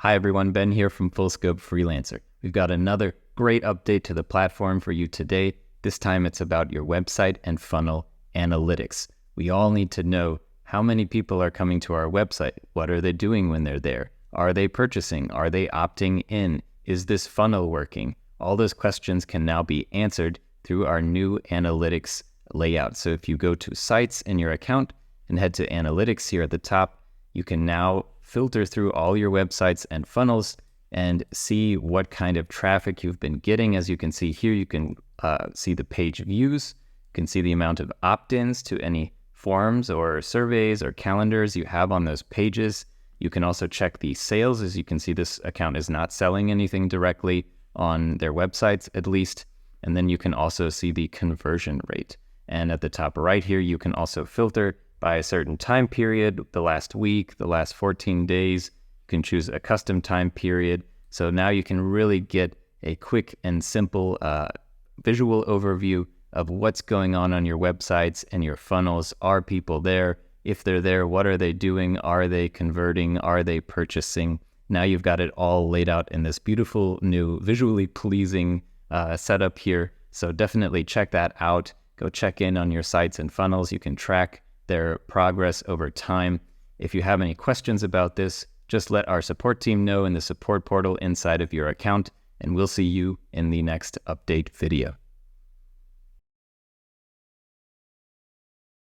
Hi everyone, Ben here from Full Scope Freelancer. We've got another great update to the platform for you today. This time it's about your website and funnel analytics. We all need to know how many people are coming to our website. What are they doing when they're there? Are they purchasing? Are they opting in? Is this funnel working? All those questions can now be answered through our new analytics layout. So if you go to Sites in your account and head to Analytics here at the top, you can now filter through all your websites and funnels and see what kind of traffic you've been getting. As you can see here, you can see the page views. You can see the amount of opt-ins to any forms or surveys or calendars you have on those pages. You can also check the sales. As you can see, this account is not selling anything directly on their websites, at least. And then you can also see the conversion rate. And at the top right here, you can also filter by a certain time period, the last week, the last 14 days. You can choose a custom time period. So now you can really get a quick and simple visual overview of what's going on your websites and your funnels. Are people there? If they're there, what are they doing? Are they converting? Are they purchasing? Now you've got it all laid out in this beautiful new visually pleasing setup here. So definitely check that out. Go check in on your sites and funnels. You can track their progress over time. If you have any questions about this, just let our support team know in the support portal inside of your account, and we'll see you in the next update video.